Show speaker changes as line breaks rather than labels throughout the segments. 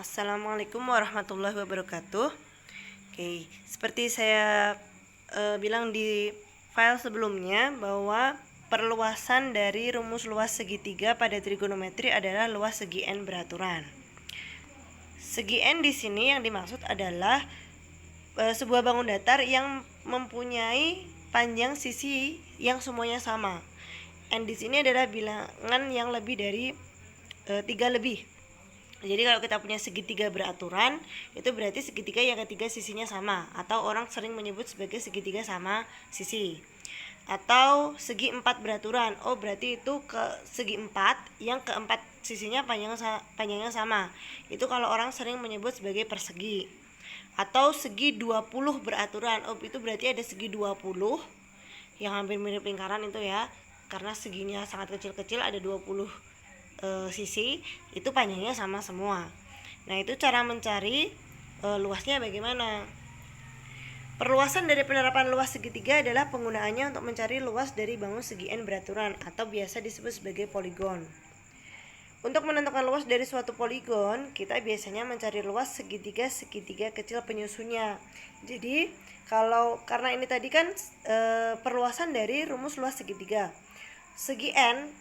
Assalamualaikum warahmatullahi wabarakatuh. Oke, seperti saya bilang di file sebelumnya bahwa perluasan dari rumus luas segitiga pada trigonometri adalah luas segi n beraturan. Segi n di sini yang dimaksud adalah sebuah bangun datar yang mempunyai panjang sisi yang semuanya sama. N di sini adalah bilangan yang lebih dari 3 lebih. Jadi kalau kita punya segitiga beraturan, itu berarti segitiga yang ketiga sisinya sama, atau orang sering menyebut sebagai segitiga sama sisi. Atau segi 4 beraturan, berarti itu ke segi 4 yang keempat sisinya panjangnya sama. Itu kalau orang sering menyebut sebagai persegi. Atau segi 20 beraturan, itu berarti ada segi 20 yang hampir mirip lingkaran itu ya, karena seginya sangat kecil-kecil, ada 20 sisi, itu panjangnya sama semua. Nah, itu cara mencari luasnya bagaimana. Perluasan dari penerapan luas segitiga adalah penggunaannya untuk mencari luas dari bangun segi n beraturan atau biasa disebut sebagai poligon. Untuk menentukan luas dari suatu poligon, kita biasanya mencari luas segitiga kecil penyusunnya. Jadi, karena ini tadi kan perluasan dari rumus luas segitiga. Segi n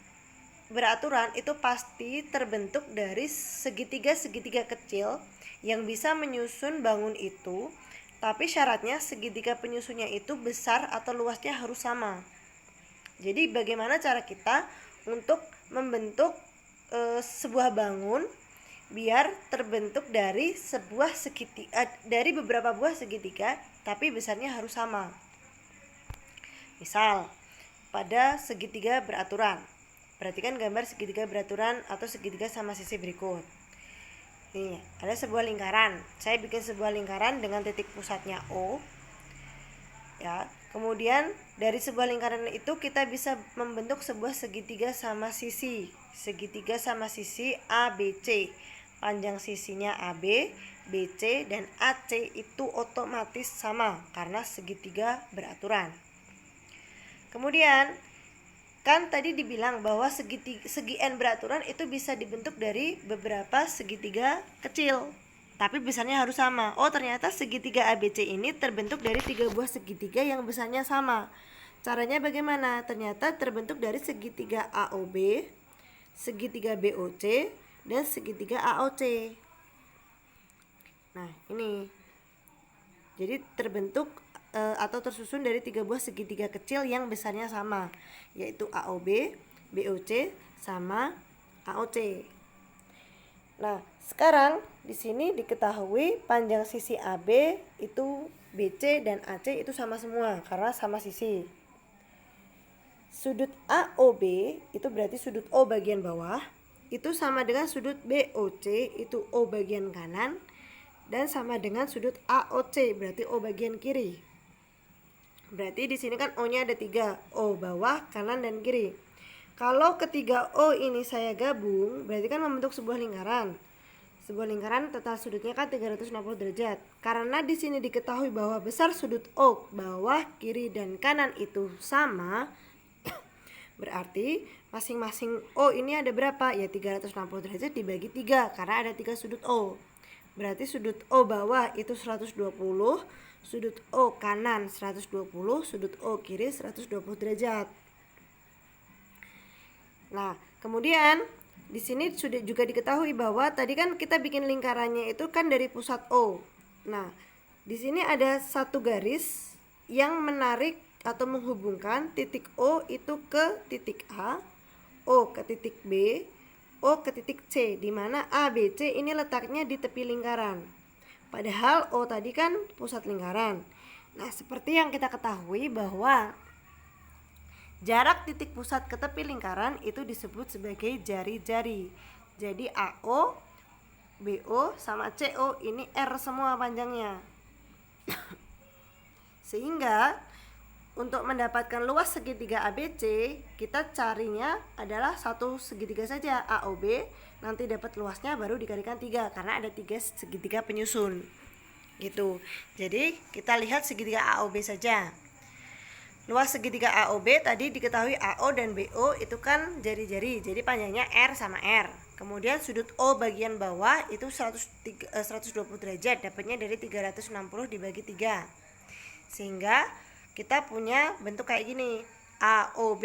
beraturan itu pasti terbentuk dari segitiga kecil yang bisa menyusun bangun itu, tapi syaratnya segitiga penyusunnya itu besar atau luasnya harus sama. Jadi bagaimana cara kita untuk membentuk sebuah bangun biar terbentuk dari dari beberapa buah segitiga tapi besarnya harus sama. Misal pada segitiga beraturan, perhatikan gambar segitiga beraturan atau segitiga sama sisi berikut. Nih, ada sebuah lingkaran. Saya bikin sebuah lingkaran dengan titik pusatnya O. Ya, kemudian dari sebuah lingkaran itu kita bisa membentuk sebuah segitiga sama sisi. Segitiga sama sisi ABC. Panjang sisinya AB, BC dan AC itu otomatis sama karena segitiga beraturan. Kemudian kan tadi dibilang bahwa segi n beraturan itu bisa dibentuk dari beberapa segitiga kecil, tapi besarnya harus sama. Ternyata segitiga ABC ini terbentuk dari 3 buah segitiga yang besarnya sama. Caranya bagaimana? Ternyata terbentuk dari segitiga AOB, segitiga BOC, dan segitiga AOC. Nah, ini. Jadi terbentuk atau tersusun dari 3 buah segitiga kecil yang besarnya sama, yaitu AOB, BOC, sama AOC. Nah, sekarang di sini diketahui panjang sisi AB itu BC dan AC itu sama semua karena sama sisi. Sudut AOB itu berarti sudut O bagian bawah itu sama dengan sudut BOC itu O bagian kanan dan sama dengan sudut AOC berarti O bagian kiri. Berarti di sini kan O-nya ada 3, O bawah, kanan dan kiri. Kalau ketiga O ini saya gabung, berarti kan membentuk sebuah lingkaran. Sebuah lingkaran total sudutnya kan 360 derajat. Karena di sini diketahui bahwa besar sudut O bawah, kiri dan kanan itu sama, berarti masing-masing O ini ada berapa? Ya 360 derajat dibagi 3 karena ada 3 sudut O. Berarti sudut O bawah itu 120, sudut O kanan 120, sudut O kiri 120 derajat. Nah, kemudian di sini sudah juga diketahui bahwa tadi kan kita bikin lingkarannya itu kan dari pusat O. Nah, di sini ada satu garis yang menarik atau menghubungkan titik O itu ke titik A, O ke titik B, O ke titik C, di mana A, B, C ini letaknya di tepi lingkaran. Padahal O tadi kan pusat lingkaran. Nah, seperti yang kita ketahui bahwa jarak titik pusat ke tepi lingkaran itu disebut sebagai jari-jari. Jadi AO, BO, sama CO ini R semua panjangnya. Sehingga untuk mendapatkan luas segitiga ABC, kita carinya adalah satu segitiga saja, AOB, nanti dapat luasnya baru dikalikan 3 karena ada 3 segitiga penyusun. Gitu. Jadi, kita lihat segitiga AOB saja. Luas segitiga AOB tadi diketahui AO dan BO itu kan jari-jari. Jadi panjangnya R sama R. Kemudian sudut O bagian bawah itu 120 derajat, dapatnya dari 360 dibagi 3. Sehingga kita punya bentuk kayak gini. AOB,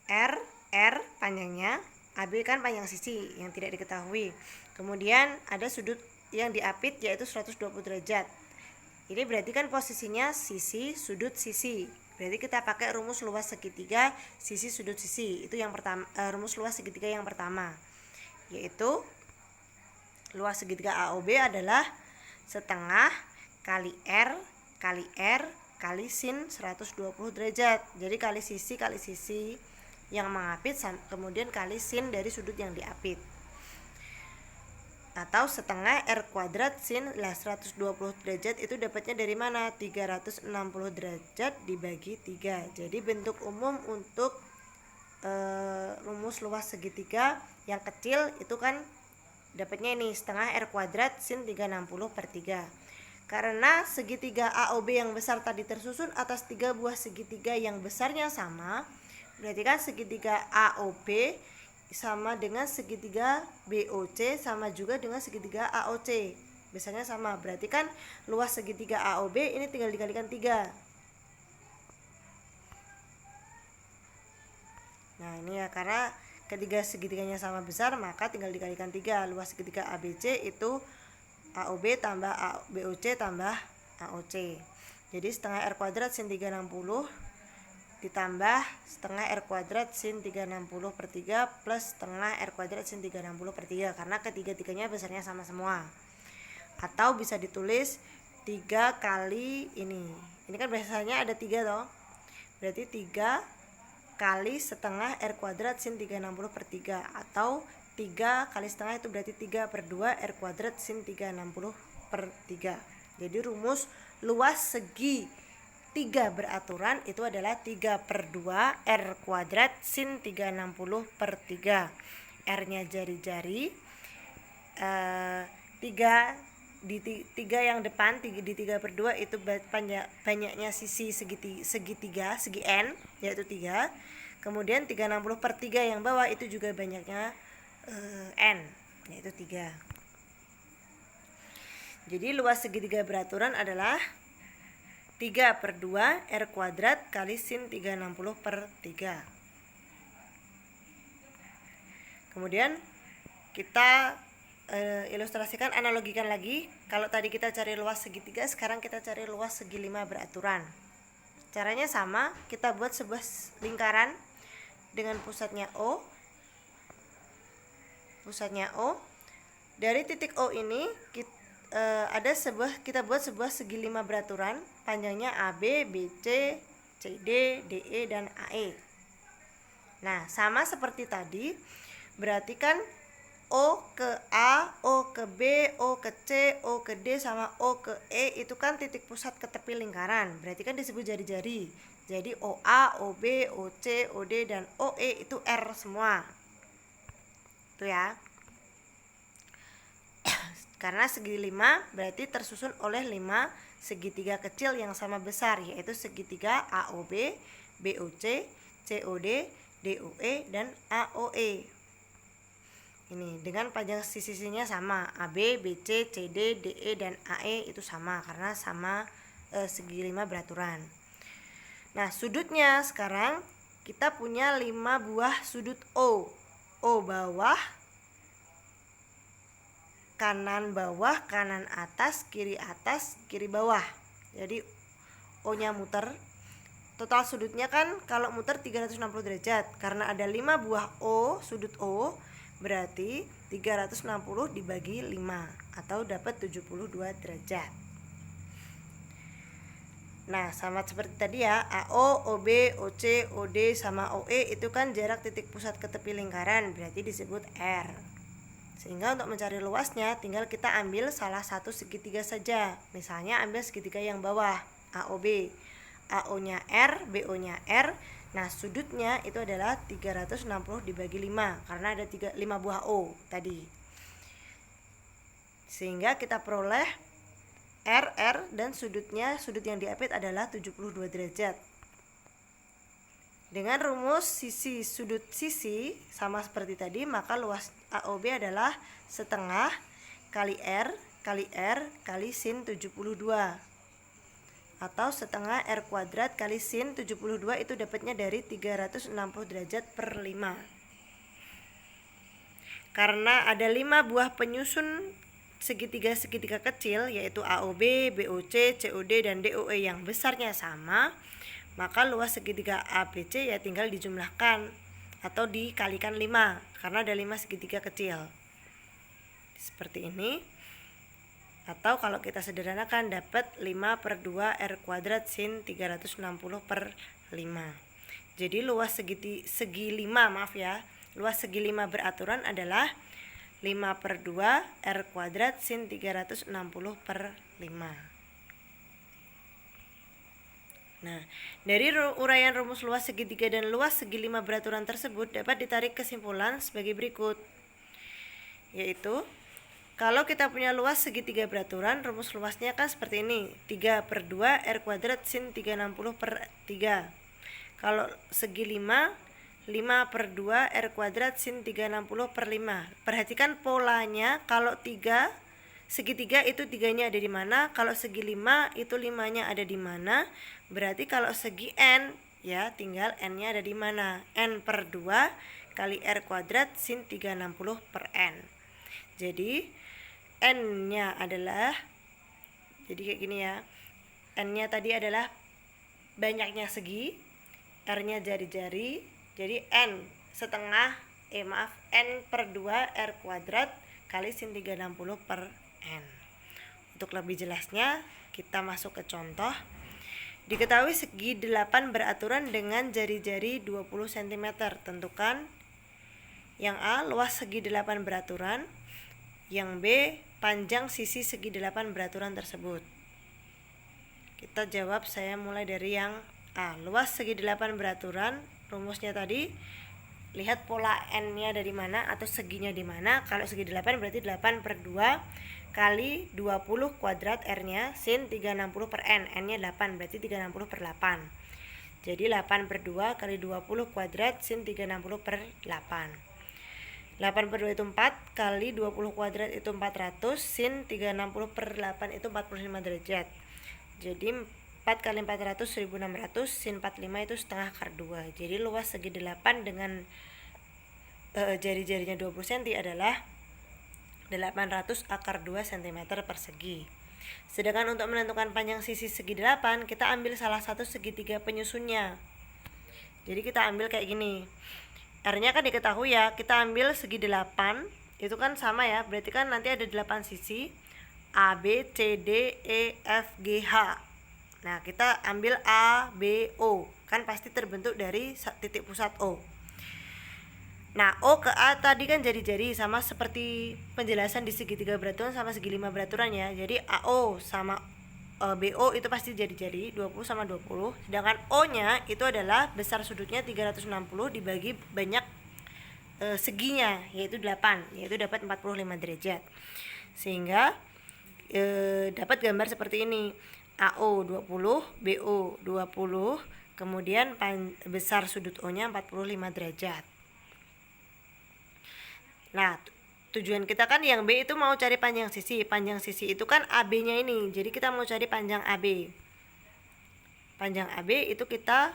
R panjangnya, AB kan panjang sisi yang tidak diketahui. Kemudian ada sudut yang diapit yaitu 120 derajat. Ini berarti kan posisinya sisi, sudut, sisi. Berarti kita pakai rumus luas segitiga sisi sudut sisi. Itu yang pertama, rumus luas segitiga yang pertama. Yaitu luas segitiga AOB adalah setengah kali R kali sin 120 derajat. Jadi kali sisi yang mengapit, kemudian kali sin dari sudut yang diapit. Atau setengah R kuadrat sin 120 derajat itu dapatnya dari mana? 360 derajat dibagi 3. Jadi bentuk umum untuk rumus luas segitiga yang kecil itu kan dapatnya ini setengah R kuadrat sin 360 per 3. Karena segitiga AOB yang besar tadi tersusun atas 3 buah segitiga yang besarnya sama, berarti kan segitiga AOB sama dengan segitiga BOC sama juga dengan segitiga AOC. Besarnya sama, berarti kan luas segitiga AOB ini tinggal dikalikan 3. Nah ini ya, karena ketiga segitiganya sama besar maka tinggal dikalikan 3. Luas segitiga ABC itu AOB tambah BOC tambah AOC. Jadi setengah R kuadrat sin 360 ditambah setengah R kuadrat sin 360 per 3 plus setengah R kuadrat sin 360 per 3, karena ketiga-tiganya besarnya sama semua. Atau bisa ditulis 3 kali ini kan biasanya ada 3 toh, berarti 3 kali setengah R kuadrat sin 360 per 3, atau 3 kali setengah itu berarti 3 per 2 R kuadrat sin 360 per 3. Jadi rumus luas segi 3 beraturan itu adalah 3 per 2 R kuadrat sin 360 per 3. R nya jari-jari, 3 di 3 yang depan, di 3 per 2 itu banyaknya sisi segitiga, segi N yaitu 3. Kemudian 360 per 3 yang bawah itu juga banyaknya N yaitu 3. Jadi luas segitiga beraturan adalah 3 per 2 R kuadrat kali sin 360 per 3. Kemudian kita ilustrasikan, analogikan lagi. Kalau tadi kita cari luas segitiga, sekarang kita cari luas segi 5 beraturan. Caranya sama, kita buat sebuah lingkaran dengan pusatnya O. Dari titik O ini kita buat sebuah segi 5 beraturan, panjangnya AB, BC, CD, DE dan AE. Nah, sama seperti tadi, berarti kan O ke A, O ke B, O ke C, O ke D sama O ke E itu kan titik pusat ke tepi lingkaran. Berarti kan disebut jari-jari. Jadi OA, OB, OC, OD dan OE itu R semua. Itu ya. Karena segi 5 berarti tersusun oleh 5 segitiga kecil yang sama besar, yaitu segitiga AOB, BOC, COD, DOE dan AOE. Ini dengan panjang sisi-sisinya sama, AB, BC, CD, DE dan AE itu sama karena sama segi 5 beraturan. Nah, sudutnya sekarang kita punya 5 buah sudut O. O bawah, kanan bawah, kanan atas, kiri bawah. Jadi O nya muter. Total sudutnya kan kalau muter 360 derajat. Karena ada 5 buah O, sudut O, berarti 360 dibagi 5 atau dapat 72 derajat. Nah, sama seperti tadi ya, AO, OB, OC, OD sama OE itu kan jarak titik pusat ke tepi lingkaran, berarti disebut R. Sehingga untuk mencari luasnya tinggal kita ambil salah satu segitiga saja. Misalnya ambil segitiga yang bawah, AOB. AO-nya R, BO-nya R. Nah, sudutnya itu adalah 360 dibagi 5 karena ada 5 buah O tadi. Sehingga kita peroleh R dan sudut yang diapit adalah 72 derajat. Dengan rumus sisi sudut sisi sama seperti tadi, maka luas AOB adalah setengah kali R kali sin 72, atau setengah R kuadrat kali sin 72 itu dapatnya dari 360 derajat per 5. Karena ada 5 buah penyusun segitiga kecil, yaitu AOB, BOC, COD, dan DOE yang besarnya sama, maka luas segitiga ABC ya tinggal dijumlahkan atau dikalikan 5, karena ada 5 segitiga kecil seperti ini. Atau kalau kita sederhanakan dapat 5/2 R kuadrat sin 360 per 5. Jadi luas segi 5, luas segi 5 beraturan adalah 5/2 R kuadrat sin 360 per 5. Nah, dari uraian rumus luas segitiga dan luas segi 5 beraturan tersebut dapat ditarik kesimpulan sebagai berikut, yaitu kalau kita punya luas segitiga beraturan, rumus luasnya kan seperti ini, 3/2 R kuadrat sin 360 per 3. Kalau segi 5, 5/2 R kuadrat sin 360 per 5. Perhatikan polanya, kalau segitiga itu 3-nya ada di mana, kalau segi 5 itu 5-nya ada di mana. Berarti kalau segi N, ya tinggal N-nya ada di mana. N/2 kali R kuadrat sin 360 per N. Jadi N-nya adalah, jadi kayak gini ya, N-nya tadi adalah banyaknya segi, R-nya jari-jari, jadi N/2 R kuadrat kali sin 360 per N. Untuk lebih jelasnya kita masuk ke contoh. Diketahui segi 8 beraturan dengan jari-jari 20 cm. Tentukan yang A luas segi 8 beraturan, yang B panjang sisi segi 8 beraturan tersebut. Kita jawab, saya mulai dari yang A. Luas segi 8 beraturan, rumusnya tadi lihat pola N-nya dari mana atau seginya di mana. Kalau segi 8 berarti 8/2 kali 20 kuadrat R-nya sin 360 per N. N-nya 8 berarti 360 per 8. Jadi 8/2 kali 20 kuadrat sin 360 per 8. 8/2 itu 4, kali 20 kuadrat itu 400, sin 360 per 8 itu 45 derajat. Jadi 4 kali 400 1600, sin 45 itu setengah akar 2. Jadi luas segi 8 dengan jari-jarinya 20 cm adalah 800 akar 2 cm persegi. Sedangkan untuk menentukan panjang sisi segi 8, kita ambil salah satu segitiga penyusunnya. Jadi kita ambil kayak gini. R-nya kan diketahui ya, kita ambil segi 8, itu kan sama ya, berarti kan nanti ada 8 sisi, A, B, C, D, E, F, G, H. Nah, kita ambil A, B, O, kan pasti terbentuk dari titik pusat O. Nah, O ke A tadi kan jari-jari, sama seperti penjelasan di segitiga beraturan sama segi 5 beraturan ya. Jadi AO sama BO itu pasti jari-jari, 20 sama 20. Sedangkan O-nya itu adalah besar sudutnya 360 dibagi banyak seginya, yaitu 8, yaitu dapat 45 derajat. Sehingga dapat gambar seperti ini. AO 20, BO 20, kemudian besar sudut O-nya 45 derajat. Nah, tujuan kita kan yang B itu mau cari panjang sisi. Panjang sisi itu kan AB-nya ini. Jadi kita mau cari panjang AB. Panjang AB itu kita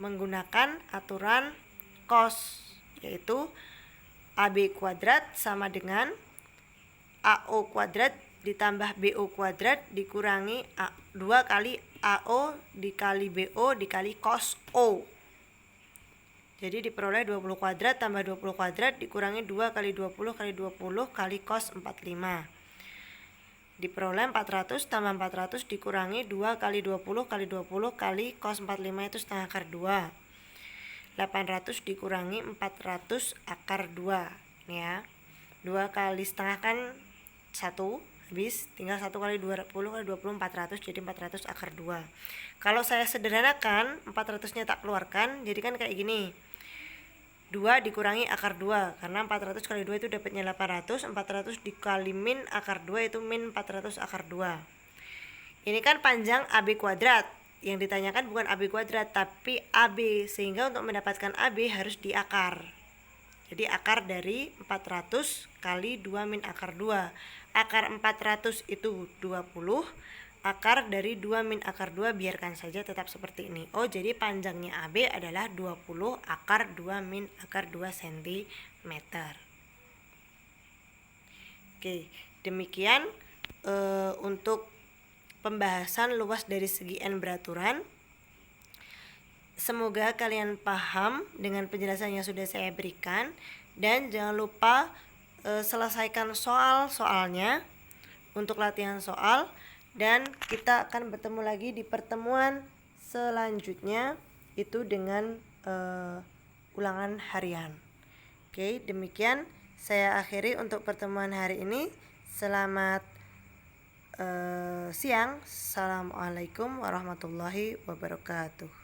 menggunakan aturan cos, yaitu AB kuadrat sama dengan AO kuadrat ditambah BO kuadrat dikurangi 2 kali AO dikali BO dikali cos O. Jadi diperoleh 20 kuadrat tambah 20 kuadrat dikurangi 2 kali 20 kali 20 kali cos 45. Diperoleh 400 tambah 400 dikurangi 2 kali 20 kali 20 kali cos 45 itu setengah akar 2. 800 dikurangi 400 akar 2. Ini ya. 2 kali setengah kan 1, habis tinggal 1 kali 20 kali 20 400, jadi 400 akar 2. Kalau saya sederhanakan, 400-nya tak keluarkan, jadi kan kayak gini. 2 dikurangi akar 2, karena 400 kali 2 itu dapatnya 800, 400 dikali min akar 2 itu min 400 akar 2. Ini kan panjang AB kuadrat, yang ditanyakan bukan AB kuadrat tapi AB, sehingga untuk mendapatkan AB harus diakar. Jadi akar dari 400 kali 2 min akar 2. Akar 400 itu 20. Akar dari 2 min akar 2 biarkan saja tetap seperti ini. Oh, jadi panjangnya AB adalah 20 akar 2 min akar 2 cm. Oke, demikian untuk pembahasan luas dari segi n beraturan. Semoga kalian paham dengan penjelasan yang sudah saya berikan, dan jangan lupa selesaikan soal-soalnya untuk latihan soal, dan kita akan bertemu lagi di pertemuan selanjutnya itu dengan ulangan harian. Oke, demikian saya akhiri untuk pertemuan hari ini. Selamat siang. Assalamualaikum warahmatullahi wabarakatuh.